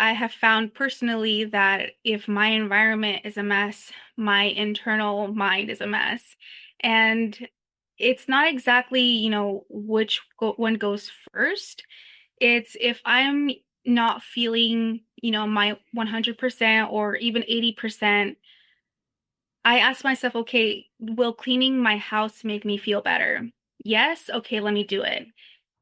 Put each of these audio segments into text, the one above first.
I have found personally that if my environment is a mess, my internal mind is a mess. And it's not exactly, which one goes first. It's if I'm not feeling, my 100% or even 80%, I ask myself, okay, will cleaning my house make me feel better? Yes. Okay, let me do it.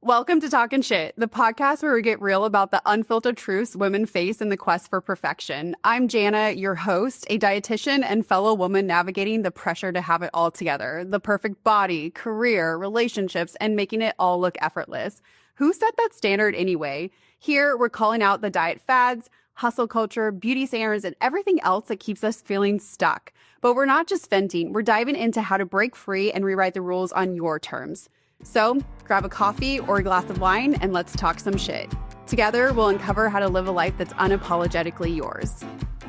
Welcome to Talkin' Shit, the podcast where we get real about the unfiltered truths women face in the quest for perfection. I'm Jana, your host, a dietitian and fellow woman navigating the pressure to have it all together, the perfect body, career, relationships, and making it all look effortless. Who set that standard anyway? Here, we're calling out the diet fads, hustle culture, beauty standards, and everything else that keeps us feeling stuck. But we're not just venting, we're diving into how to break free and rewrite the rules on your terms. So grab a coffee or a glass of wine and let's talk some shit. Together, we'll uncover how to live a life that's unapologetically yours.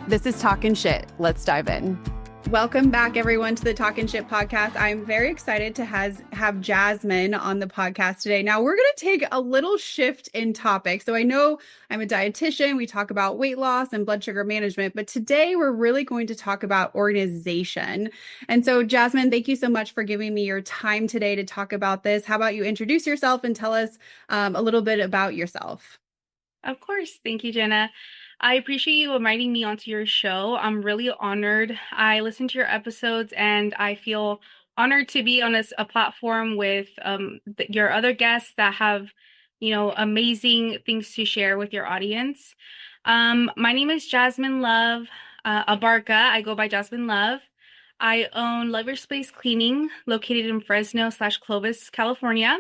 This is Talkin' Shit. Let's dive in. Welcome back, everyone, to the Talkin' Shit podcast. I'm very excited to have Jazmin on the podcast today. Now, we're going to take a little shift in topic. So I know I'm a dietitian. We talk about weight loss and blood sugar management, but today we're really going to talk about organization. And so, Jazmin, thank you so much for giving me your time today to talk about this. How about you introduce yourself and tell us a little bit about yourself? Of course. Thank you, Jenna. I appreciate you inviting me onto your show. I'm really honored. I listen to your episodes and I feel honored to be on a platform with your other guests that have, amazing things to share with your audience. My name is Jazmin Love, Abarca. I go by Jazmin Love. I own Love Your Space Cleaning, located in Fresno/Clovis, California.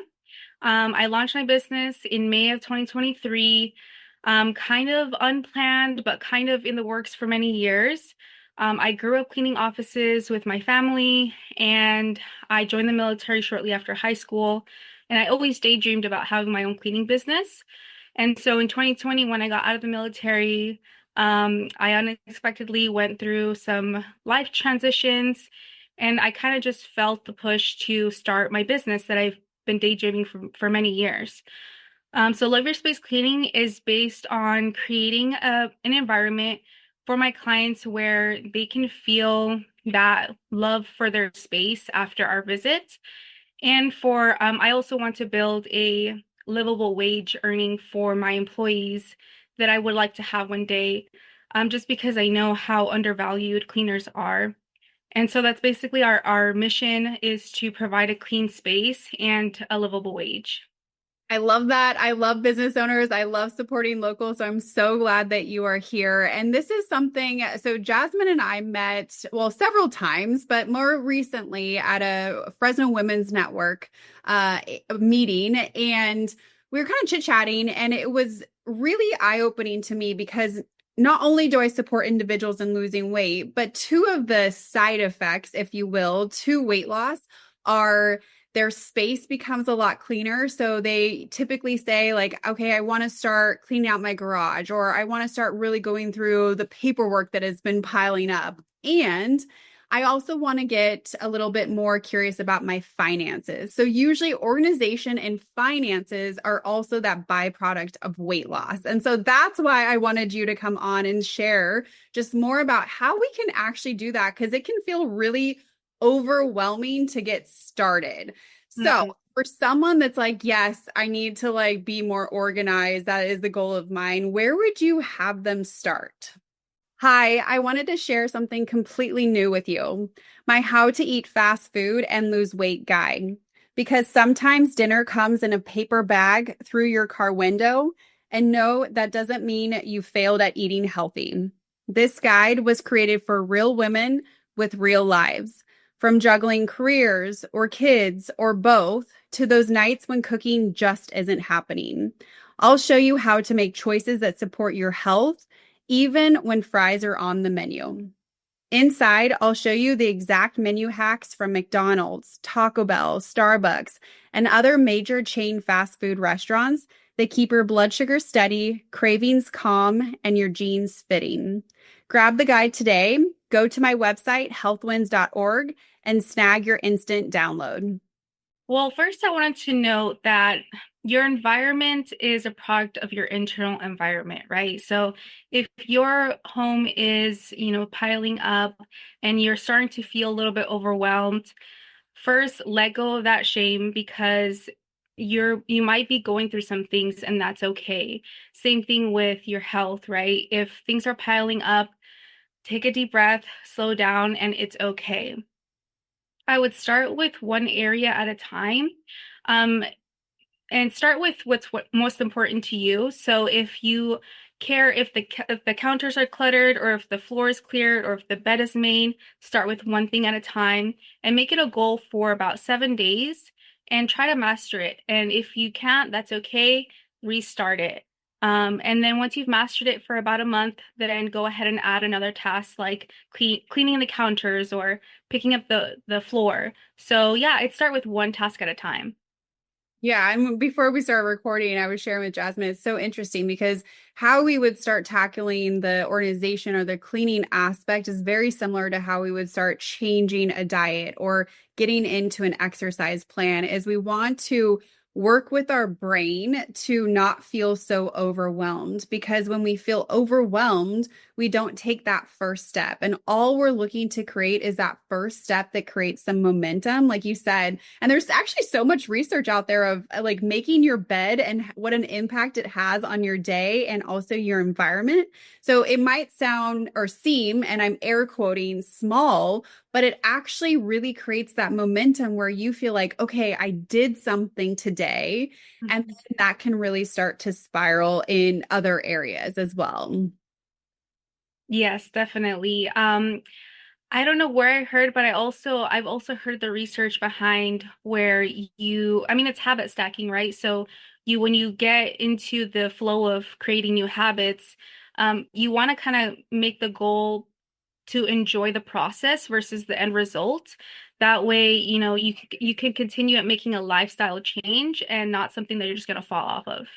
I launched my business in May of 2023, kind of unplanned, but kind of in the works for many years. I grew up cleaning offices with my family, and I joined the military shortly after high school. And I always daydreamed about having my own cleaning business. And so in 2020, when I got out of the military, I unexpectedly went through some life transitions, and I kind of just felt the push to start my business that I've been daydreaming for many years. So Love Your Space Cleaning is based on creating an environment for my clients where they can feel that love for their space after our visit. And I also want to build a livable wage earning for my employees that I would like to have one day, just because I know how undervalued cleaners are. And so that's basically our mission, is to provide a clean space and a livable wage. I love that. I love business owners. I love supporting local. So I'm so glad that you are here. And this is something, so Jazmin and I met, well, several times, but more recently at a Fresno Women's Network meeting. And we were kind of chit-chatting, and it was really eye-opening to me because not only do I support individuals in losing weight, but two of the side effects, if you will, to weight loss are their space becomes a lot cleaner. So they typically say like, okay, I want to start cleaning out my garage, or I want to start really going through the paperwork that has been piling up. And I also want to get a little bit more curious about my finances. So usually organization and finances are also that byproduct of weight loss. And so that's why I wanted you to come on and share just more about how we can actually do that, because it can feel really overwhelming to get started. Mhm. So for someone that's like, yes, I need to like be more organized, that is the goal of mine, where would you have them start? Hi, I wanted to share something completely new with you. My how to eat fast food and lose weight guide. Because sometimes dinner comes in a paper bag through your car window. And no, that doesn't mean you failed at eating healthy. This guide was created for real women with real lives. From juggling careers or kids or both to those nights when cooking just isn't happening. I'll show you how to make choices that support your health, even when fries are on the menu. Inside, I'll show you the exact menu hacks from McDonald's, Taco Bell, Starbucks, and other major chain fast food restaurants that keep your blood sugar steady, cravings calm, and your jeans fitting. Grab the guide today. Go to my website, healthwins.org, and snag your instant download. Well, first, I wanted to note that your environment is a product of your internal environment, right? So if your home is, piling up and you're starting to feel a little bit overwhelmed, first let go of that shame because you might be going through some things and that's okay. Same thing with your health, right? If things are piling up, take a deep breath, slow down, and it's okay. I would start with one area at a time. Um, and start with what's most important to you. So if you care if the counters are cluttered or if the floor is cleared or if the bed is made, start with one thing at a time and make it a goal for about 7 days and try to master it. And if you can't, that's okay. Restart it. And then once you've mastered it for about a month, then go ahead and add another task like cleaning the counters or picking up the floor. So yeah, I'd start with one task at a time. Yeah, and before we started recording, I was sharing with Jasmine, it's so interesting because how we would start tackling the organization or the cleaning aspect is very similar to how we would start changing a diet or getting into an exercise plan is we want to work with our brain to not feel so overwhelmed because when we feel overwhelmed, we don't take that first step. And all we're looking to create is that first step that creates some momentum, like you said. And there's actually so much research out there of like making your bed and what an impact it has on your day and also your environment. So it might sound or seem, and I'm air quoting, small, but it actually really creates that momentum where you feel like, okay, I did something today. And then that can really start to spiral in other areas as well. Yes, definitely. I don't know where I heard, but I've also heard the research behind where I mean, it's habit stacking, right? So when you get into the flow of creating new habits, you want to kind of make the goal to enjoy the process versus the end result. That way, you can continue at making a lifestyle change and not something that you're just going to fall off of.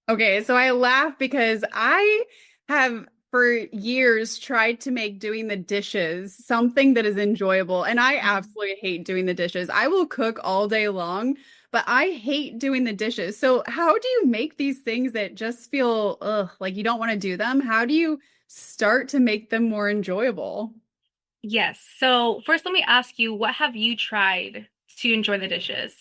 Okay, so I laugh because I have for years tried to make doing the dishes something that is enjoyable, and I absolutely hate doing the dishes. I will cook all day long, but I hate doing the dishes. So, how do you make these things that just feel like you don't want to do them? How do you start to make them more enjoyable? Yes. So first, let me ask you, what have you tried to enjoy the dishes?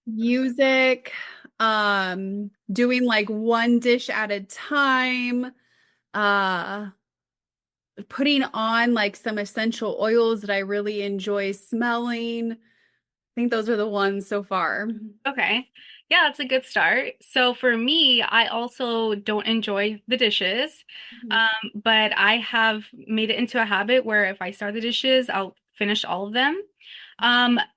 Music, doing like one dish at a time, uh putting on like some essential oils that I really enjoy smelling. I think those are the ones so far. Okay. Yeah, that's a good start. So for me, I also don't enjoy the dishes, Mhm. but I have made it into a habit where if I start the dishes, I'll finish all of them.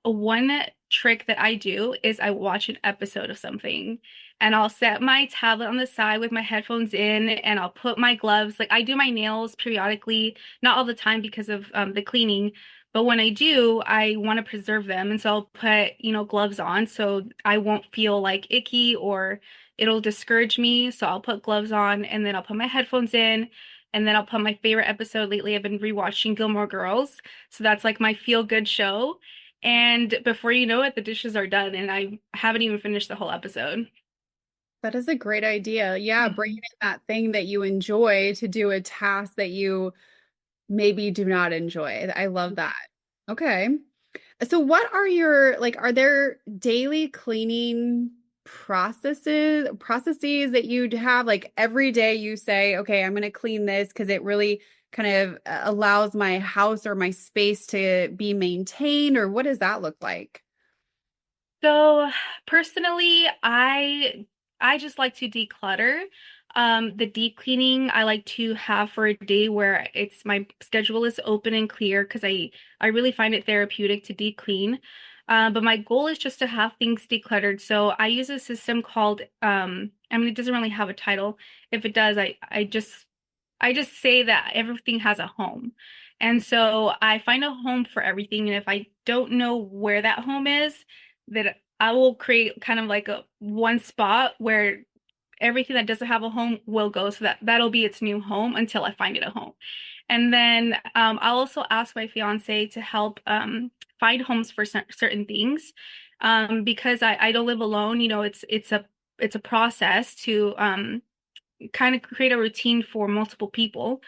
One trick that I do is I watch an episode of something and I'll set my tablet on the side with my headphones in and I'll put my gloves. Like I do my nails periodically, not all the time because of the cleaning, but when I do, I want to preserve them. And so I'll put, gloves on so I won't feel like icky or it'll discourage me. So I'll put gloves on and then I'll put my headphones in and then I'll put my favorite episode lately. I've been rewatching Gilmore Girls. So that's like my feel good show. And before you know it, the dishes are done and I haven't even finished the whole episode. That is a great idea. Yeah, bringing Mhm. in that thing that you enjoy to do a task that you maybe do not enjoy. I love that. Okay. So what are your like are there daily cleaning processes that you'd have like every day you say, okay, I'm going to clean this because it really kind of allows my house or my space to be maintained or what does that look like? So personally, I just like to declutter. The deep cleaning I like to have for a day where it's my schedule is open and clear because I really find it therapeutic to deep clean. But my goal is just to have things decluttered. So I use a system called I mean it doesn't really have a title. If it does, I just say that everything has a home. And so I find a home for everything. And if I don't know where that home is, that I will create kind of like a one spot where everything that doesn't have a home will go. So that'll be its new home until I find it a home. And then I'll also ask my fiance to help find homes for certain things. Because I don't live alone, it's a process to kind of create a routine for multiple people.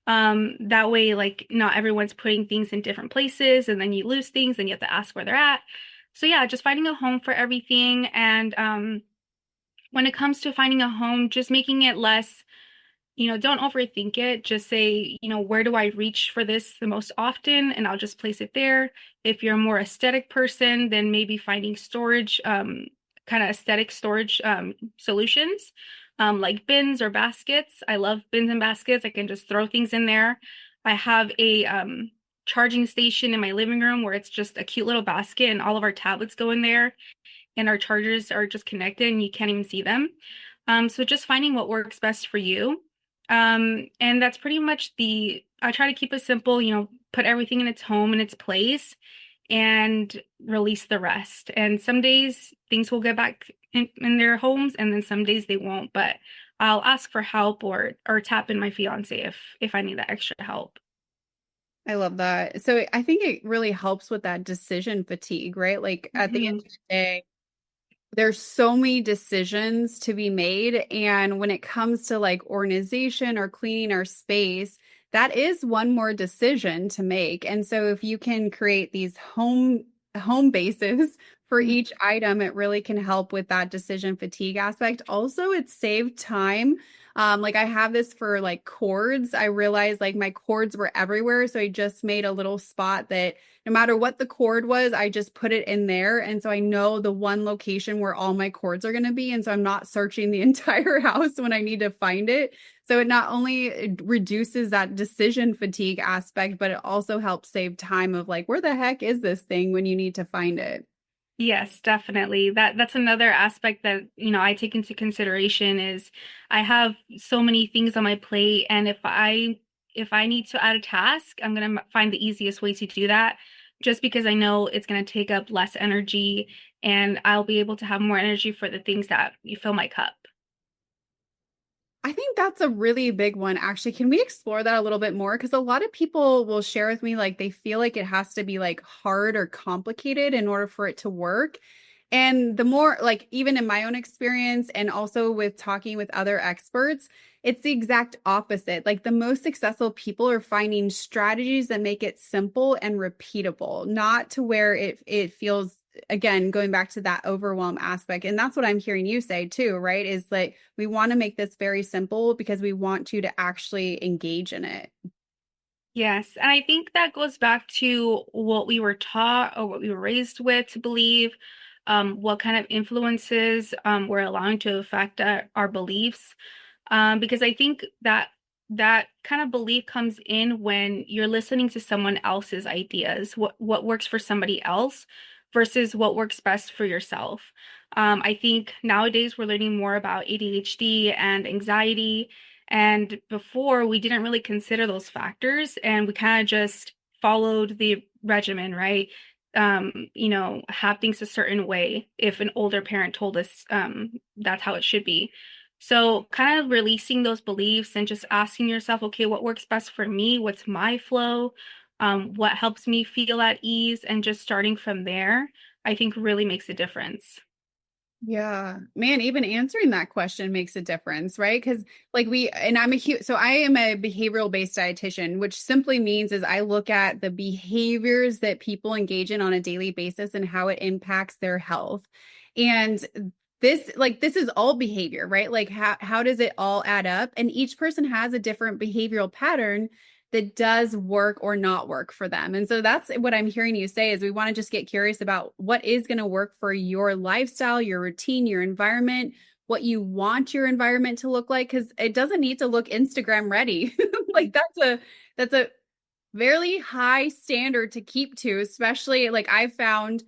That way, like not everyone's putting things in different places and then you lose things and you have to ask where they're at. So yeah, just finding a home for everything. And when it comes to finding a home, just making it less, don't overthink it. Just say, where do I reach for this the most often? And I'll just place it there. If you're a more aesthetic person, then maybe finding storage, kind of aesthetic storage solutions, like bins or baskets. I love bins and baskets. I can just throw things in there. I have a charging station in my living room where it's just a cute little basket and all of our tablets go in there and our chargers are just connected and you can't even see them. So just finding what works best for you. And that's pretty much I try to keep it simple, put everything in its home in its place and release the rest. And some days things will get back in their homes and then some days they won't, but I'll ask for help or tap in my fiance if I need that extra help. I love that. So I think it really helps with that decision fatigue, right? Like at the end Mhm. of the day, there's so many decisions to be made. And when it comes to like organization or cleaning our space, that is one more decision to make. And so if you can create these home bases for each item, it really can help with that decision fatigue aspect. Also, it saved time. Like I have this for like cords. I realized like my cords were everywhere. So I just made a little spot that no matter what the cord was, I just put it in there. And so I know the one location where all my cords are going to be. And so I'm not searching the entire house when I need to find it. So it not only reduces that decision fatigue aspect, but it also helps save time of like, where the heck is this thing when you need to find it? Yes, definitely. That's another aspect that, I take into consideration is I have so many things on my plate and if I need to add a task, I'm going to find the easiest way to do that just because I know it's going to take up less energy and I'll be able to have more energy for the things that you fill my cup. I think that's a really big one, actually. Can we explore that a little bit more? Because a lot of people will share with me like they feel like it has to be like hard or complicated in order for it to work. And the more, like, even in my own experience and also with talking with other experts, it's the exact opposite. Like, the most successful people are finding strategies that make it simple and repeatable, not to where it feels, again, going back to that overwhelm aspect. And that's what I'm hearing you say too, right? Is like, we want to make this very simple because we want you to actually engage in it. Yes, and I think that goes back to what we were taught or what we were raised with to believe, what kind of influences we're allowing to affect our beliefs. Because I think that kind of belief comes in when you're listening to someone else's ideas, what works for somebody else versus what works best for yourself. I think nowadays we're learning more about ADHD and anxiety, and before we didn't really consider those factors, and we kind of just followed the regimen, right? Have things a certain way if an older parent told us that's how it should be. So, kind of releasing those beliefs and just asking yourself, okay, what works best for me? What's my flow? What helps me feel at ease? And just starting from there, I think really makes a difference. Yeah, man, even answering that question makes a difference, right? Because and I'm a huge, so I am a behavioral based dietitian, which simply means is I look at the behaviors that people engage in on a daily basis and how it impacts their health. And this is all behavior, right? Like how does it all add up? And each person has a different behavioral pattern that does work or not work for them. And so that's what I'm hearing you say is we want to just get curious about what is going to work for your lifestyle, your routine, your environment, what you want your environment to look like, because it doesn't need to look Instagram ready. Like that's a very high standard to keep to, especially like I found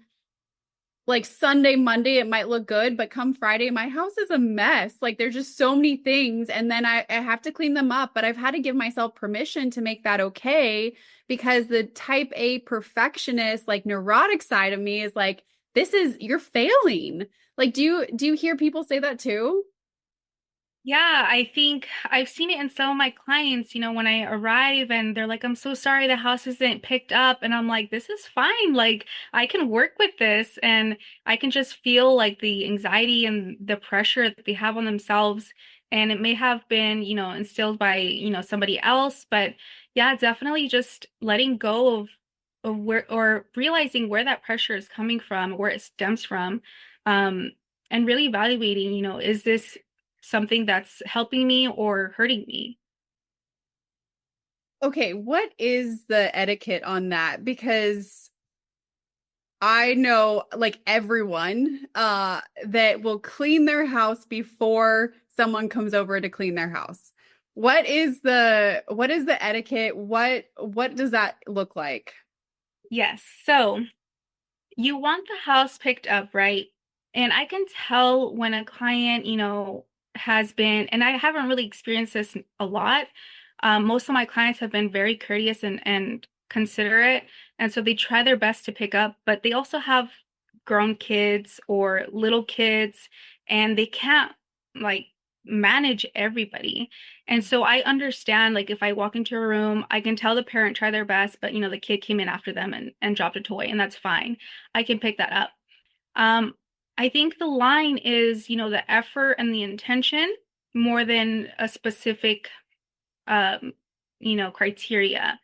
like Sunday, Monday, it might look good, but come Friday, my house is a mess. Like there's just so many things. And then I have to clean them up, but I've had to give myself permission to make that okay because the type A perfectionist, like neurotic side of me is like, you're failing. Like, do you hear people say that too? Yeah, I think I've seen it in some of my clients, when I arrive and they're like, I'm so sorry the house isn't picked up. And I'm like, this is fine. Like, I can work with this. And I can just feel like the anxiety and the pressure that they have on themselves. And it may have been, instilled by, somebody else. But yeah, definitely just letting go of where or realizing where that pressure is coming from, where it stems from. Um, and really evaluating, is this something that's helping me or hurting me? Okay, what is the etiquette on that? Because I know like everyone that will clean their house before someone comes over to clean their house. What is the etiquette? What does that look like? Yes. So you want the house picked up, right? And I can tell when a client, has been, and I haven't really experienced this a lot. Most of my clients have been very courteous and considerate. And so they try their best to pick up, but they also have grown kids or little kids, and they can't like manage everybody. And so I understand, like, if I walk into a room, I can tell the parent try their best, but the kid came in after them and dropped a toy, and that's fine. I can pick that up. Um, I think the line is, the effort and the intention more than a specific, um, criteria.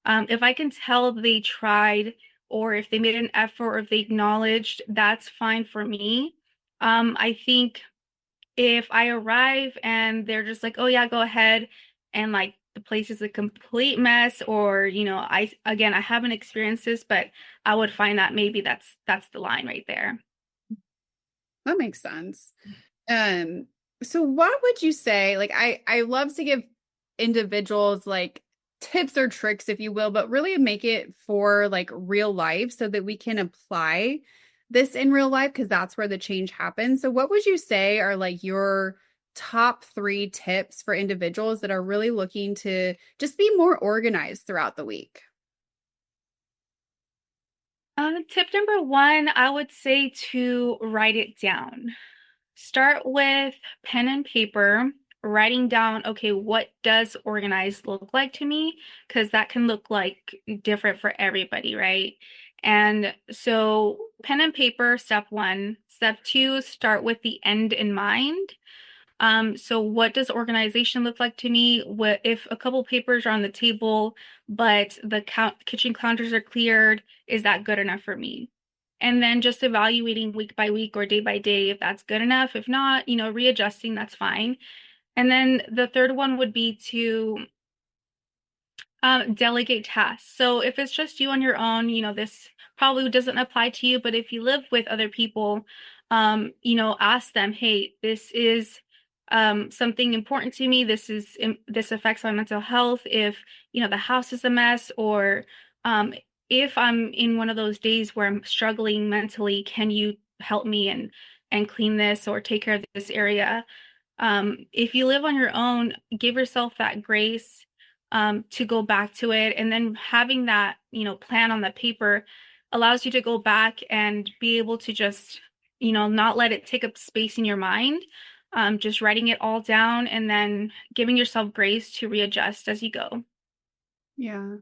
If I can tell they tried, or if they made an effort, or if they acknowledged, that's fine for me. I think if I arrive and they're just like, oh yeah, go ahead, and like the place is a complete mess, or I haven't experienced this, but I would find that maybe that's the line right there. That makes sense. Um, so what would you say? Like I love to give individuals like tips or tricks, if you will, but really make it for like real life so that we can apply this in real life because that's where the change happens. So what would you say are like your top three tips for individuals that are really looking to just be more organized throughout the week? Tip number one, I would say to write it down. Start with pen and paper, writing down, okay, what does organized look like to me? Because that can look like different for everybody, right? And so, pen and paper, step one. Step two, start with the end in mind. So what does organization look like to me? What if a couple papers are on the table, but the kitchen counters are cleared? Is that good enough for me? And then just evaluating week by week or day by day if that's good enough. If not, readjusting, that's fine. And then the third one would be to delegate tasks. So if it's just you on your own, this probably doesn't apply to you, but if you live with other people, ask them, hey, this is something important to me. This affects my mental health. If, the house is a mess, or if I'm in one of those days where I'm struggling mentally, can you help me and clean this or take care of this area? If you live on your own, give yourself that grace to go back to it. And then having that, plan on the paper allows you to go back and be able to just, not let it take up space in your mind. Just writing it all down and then giving yourself grace to readjust as you go. Yeah.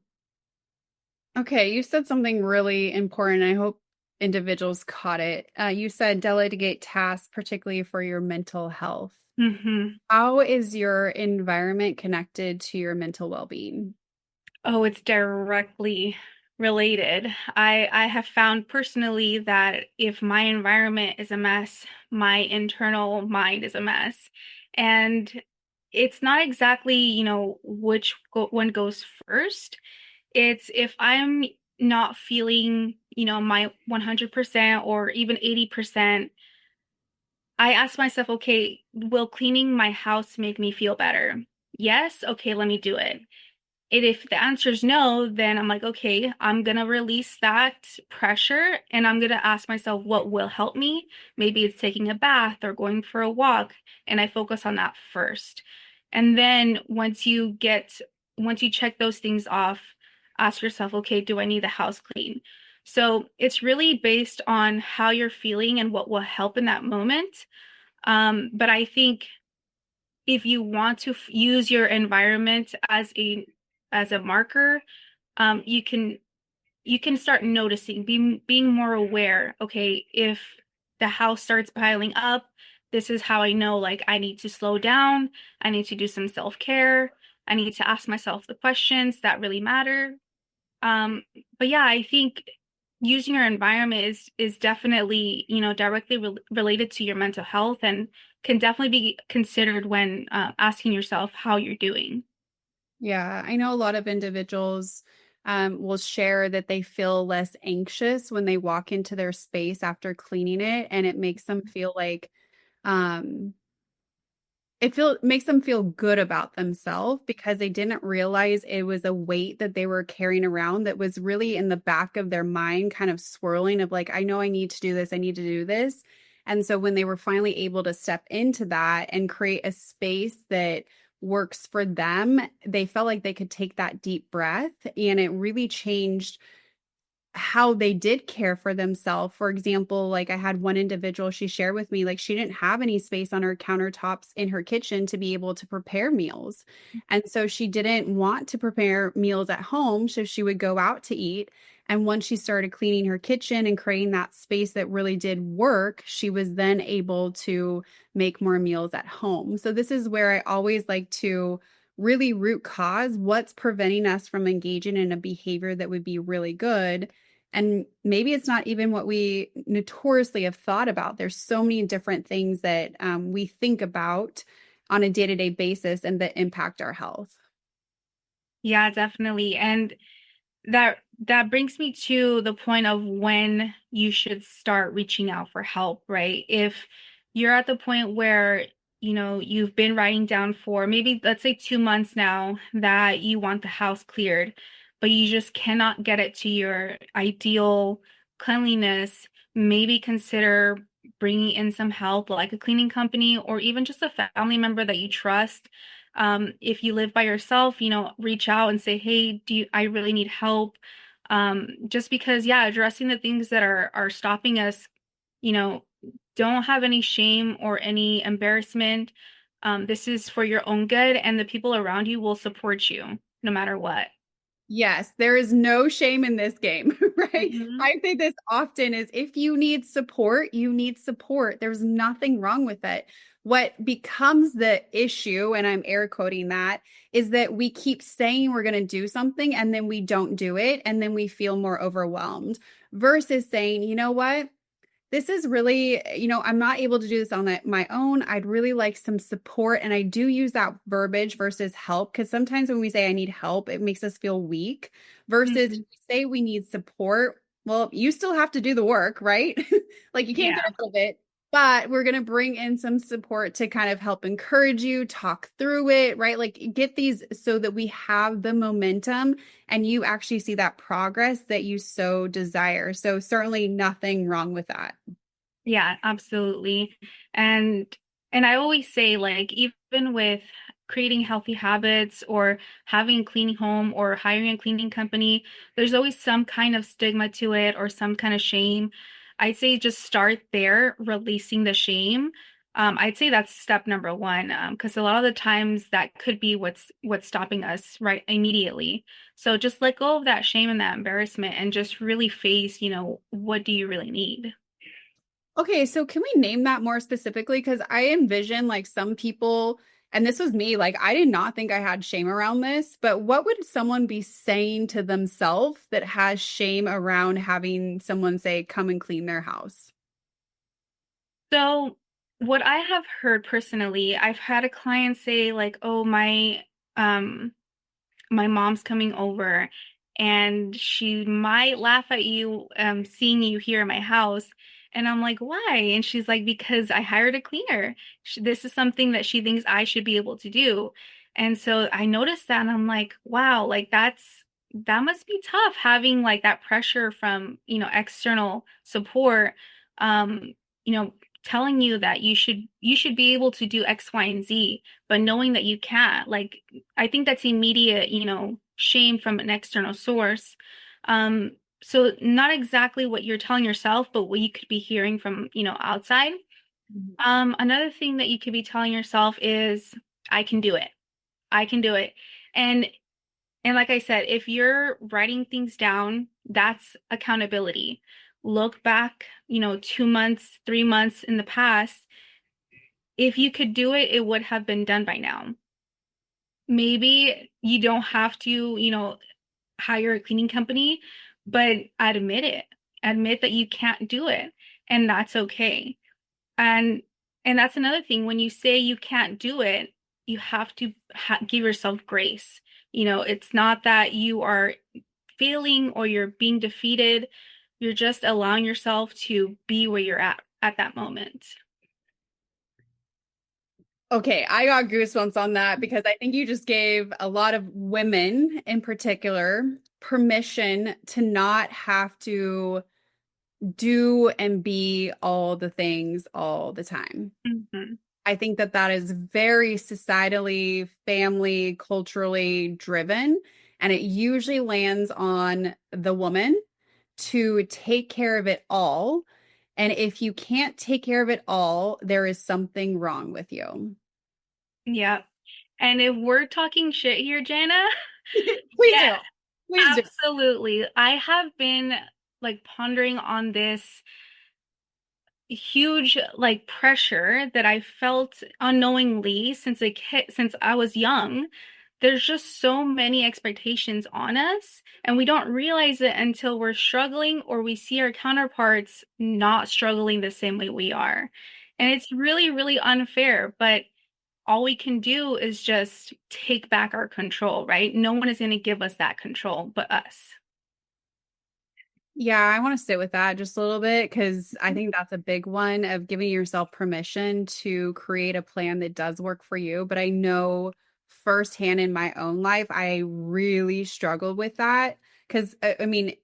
Okay, you said something really important. I hope individuals caught it. You said delegate tasks, particularly for your mental health. Hmm. How is your environment connected to your mental well-being? Oh, it's directly related. I have found personally that if my environment is a mess, my internal mind is a mess. And it's not exactly, which one goes first. It's if I'm not feeling, my 100% or even 80%, I ask myself, okay, will cleaning my house make me feel better? Yes, okay, let me do it. And if the answer is no, then I'm like, okay, I'm gonna release that pressure and I'm gonna ask myself what will help me. Maybe it's taking a bath or going for a walk, and I focus on that first. And then once you check those things off, ask yourself, okay, do I need the house clean? So it's really based on how you're feeling and what will help in that moment. But I think if you want to use your environment as a marker, you can start noticing, being more aware. Okay, if the house starts piling up, this is how I know like I need to slow down. I need to do some self-care. I need to ask myself the questions that really matter. Um, but yeah, I think using your environment is definitely, directly related to your mental health and can definitely be considered when asking yourself how you're doing. Yeah, I know a lot of individuals will share that they feel less anxious when they walk into their space after cleaning it, and it makes them feel like um, makes them feel good about themselves because they didn't realize it was a weight that they were carrying around that was really in the back of their mind, kind of swirling of like, I know I need to do this, I need to do this. And so when they were finally able to step into that and create a space that works for them, they felt like they could take that deep breath, and it really changed how they did care for themselves. For example, like I had one individual, she shared with me, like she didn't have any space on her countertops in her kitchen to be able to prepare meals. And so she didn't want to prepare meals at home. So she would go out to eat. And once she started cleaning her kitchen and creating that space that really did work, she was then able to make more meals at home. So this is where I always like to really root cause what's preventing us from engaging in a behavior that would be really good, and maybe it's not even what we notoriously have thought about. There's so many different things that we think about on a day-to-day basis and that impact our health. Yeah, definitely. And that brings me to the point of when you should start reaching out for help, right? If you're at the point where, you've been writing down for maybe, let's say, 2 months now that you want the house cleared, but you just cannot get it to your ideal cleanliness, maybe consider bringing in some help, like a cleaning company or even just a family member that you trust. If you live by yourself, reach out and say, hey, I really need help. Just because, yeah, addressing the things that are stopping us, you know, don't have any shame or any embarrassment. This is for your own good, and the people around you will support you no matter what. Yes, there is no shame in this game, right? Hmm. I say this often is if you need support, you need support. There's nothing wrong with it. What becomes the issue, and I'm air quoting that, is that we keep saying we're going to do something and then we don't do it. And then we feel more overwhelmed versus saying, you know what? This is really, I'm not able to do this on my own. I'd really like some support. And I do use that verbiage versus help because sometimes when we say I need help, it makes us feel weak versus if Hmm. we say we need support. Well, you still have to do the work, right? Like you can't Yeah. get rid of it, but we're going to bring in some support to kind of help encourage you, talk through it, right? Like get these so that we have the momentum and you actually see that progress that you so desire. So certainly nothing wrong with that. Yeah, absolutely. And and I always say like even with creating healthy habits or having a clean home or hiring a cleaning company, there's always some kind of stigma to it or some kind of shame. I'd say just start there, releasing the shame. I'd say that's step number one, because a lot of the times that could be what's stopping us right immediately. So just let go of that shame and that embarrassment and just really face, what do you really need? Okay, so can we name that more specifically? Because I envision like some people, and this was me, like I did not think I had shame around this, but what would someone be saying to themselves that has shame around having someone say, come and clean their house? So, what I have heard personally, I've had a client say like, "Oh, um my mom's coming over and she might laugh at you seeing you here in my house." And I'm like, "Why?" And she's like, "Because I hired a cleaner. This is something that she thinks I should be able to do." And so I noticed that and I'm like, "Wow, like that must be tough having like that pressure from, external support um, you know, telling you that you should be able to do X, Y, and Z, but knowing that you can't. Like I think that's immediate, shame from an external source. Um, so not exactly what you're telling yourself, but what you could be hearing from, outside. Mhm. Another thing that you could be telling yourself is, I can do it. I can do it. And and like I said, if you're writing things down, that's accountability. Look back, 2 months, 3 months in the past. If you could do it, it would have been done by now. Maybe you don't have to, hire a cleaning company, but admit it. Admit that you can't do it, and that's okay. And and that's another thing. When you say you can't do it, you have to give yourself grace. It's not that you are failing or you're being defeated. You're just allowing yourself to be where you're at that moment. Okay, I got goosebumps on that because I think you just gave a lot of women in particular permission to not have to do and be all the things all the time. Hmm. I think that that is very societally, family, culturally driven, and it usually lands on the woman to take care of it all. And if you can't take care of it all, there is something wrong with you. Yeah. And if we're talking shit here, Jana, Please yeah, do. Please do. absolutely. I have been like pondering on this huge like pressure that I felt unknowingly since I was young. There's just so many expectations on us, and we don't realize it until we're struggling or we see our counterparts not struggling the same way we are. And it's really, really unfair, but all we can do is just take back our control, right? No one is going to give us that control but us. Yeah, I want to sit with that just a little bit because I think that's a big one of giving yourself permission to create a plan that does work for you. But I know firsthand in my own life, I really struggled with that because I mean,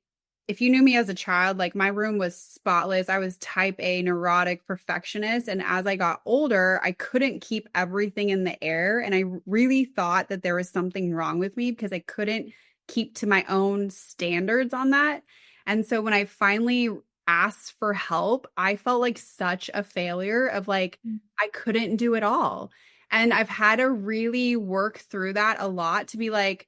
if you knew me as a child, like my room was spotless. I was type A neurotic perfectionist. And as I got older, I couldn't keep everything in the air. And I really thought that there was something wrong with me because I couldn't keep to my own standards on that. And so when I finally asked for help, I felt like such a failure of like, I couldn't do it all. And I've had to really work through that a lot to be like,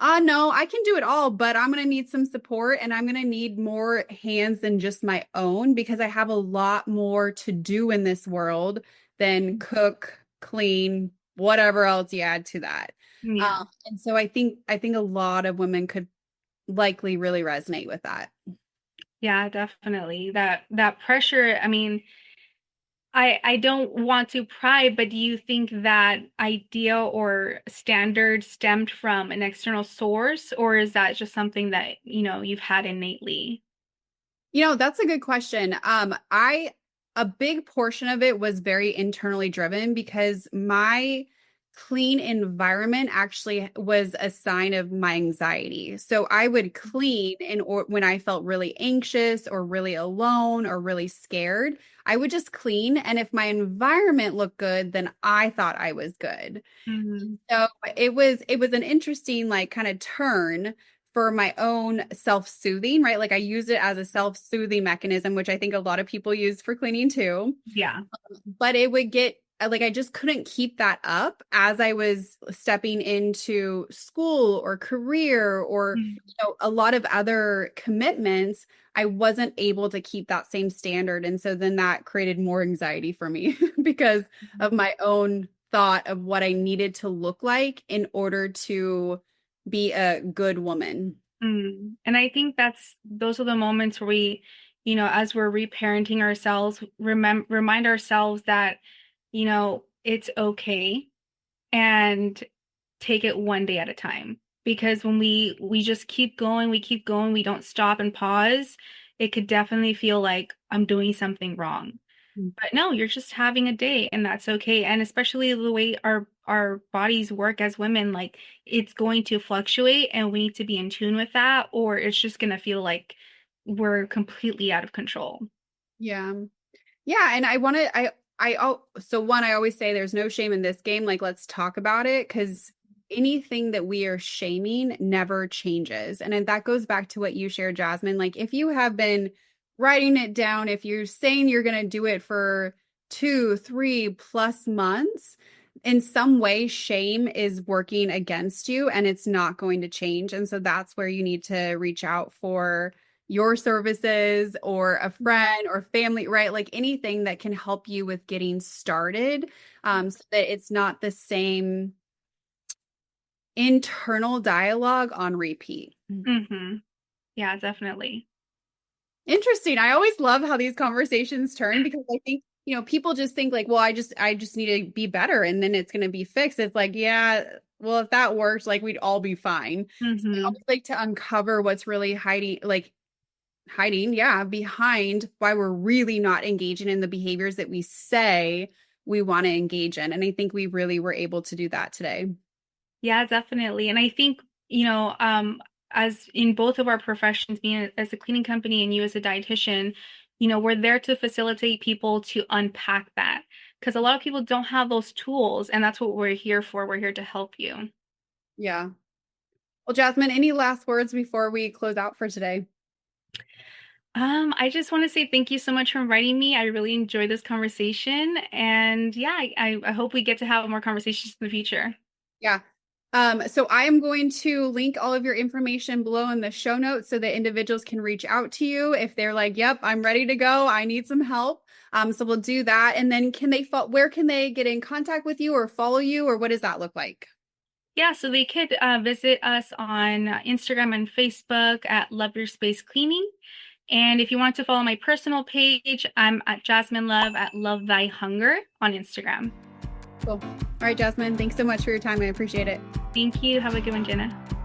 no, I can do it all, but I'm going to need some support and I'm going to need more hands than just my own because I have a lot more to do in this world than cook, clean, whatever else you add to that. Yeah. And so I think a lot of women could likely really resonate with that. Yeah, definitely. That pressure, I mean, I don't want to pry, but do you think that idea or standard stemmed from an external source, or is that just something that, you've had innately? That's a good question. A big portion of it was very internally driven because my clean environment actually was a sign of my anxiety. So I would clean and or when I felt really anxious or really alone or really scared, I would just clean and if my environment looked good, then I thought I was good. Mm-hmm. So it was an interesting like kind of turn for my own self-soothing, right? Like I use it as a self-soothing mechanism, which I think a lot of people use for cleaning too. Yeah. But it would get like I just couldn't keep that up as I was stepping into school or career or a lot of other commitments. I wasn't able to keep that same standard. And so then that created more anxiety for me because of my own thought of what I needed to look like in order to be a good woman. And I think those are the moments where we, as we're reparenting ourselves, remind ourselves that, it's okay and take it one day at a time. Because when we just keep going, we don't stop and pause, it could definitely feel like I'm doing something wrong. But no, you're just having a day and that's okay. And especially the way our bodies work as women, like it's going to fluctuate and we need to be in tune with that, or it's just gonna feel like we're completely out of control. Yeah. Yeah, and I want to so one I always say there's no shame in this game, like let's talk about it because anything that we are shaming never changes. And then that goes back to what you shared, Jasmine. Like if you have been writing it down, if you're saying you're going to do it for 2, 3 plus months, in some way, shame is working against you and it's not going to change. And so that's where you need to reach out for your services or a friend or family, right? Like anything that can help you with getting started, so that it's not the same internal dialogue on repeat. Mm-hmm. Yeah, definitely. Interesting. I always love how these conversations turn because I think, people just think like, well, I just need to be better and then it's going to be fixed. It's like, yeah, well, if that works, like we'd all be fine. So I Mm-hmm. always like to uncover what's really hiding, yeah, behind why we're really not engaging in the behaviors that we say we want to engage in. And I think we really were able to do that today. Yeah, definitely. And I think, as in both of our professions, being as a cleaning company and you as a dietitian, we're there to facilitate people to unpack that because a lot of people don't have those tools, and that's what we're here for. We're here to help you. Yeah. Well, Jasmine, any last words before we close out for today? I just want to say thank you so much for inviting me. I really enjoyed this conversation, and yeah, I hope we get to have more conversations in the future. Yeah. So I am going to link all of your information below in the show notes so that individuals can reach out to you if they're like, yep, I'm ready to go. I need some help. So we'll do that. And then where can they get in contact with you or follow you, or what does that look like? Yeah, so they could visit us on Instagram and Facebook at Love Your Space Cleaning. And if you want to follow my personal page, I'm at Jazmin Love at Love Thy Hunger on Instagram. Cool. All right, Jasmine, thanks so much for your time. I appreciate it. Thank you. Have a good one, Jenna.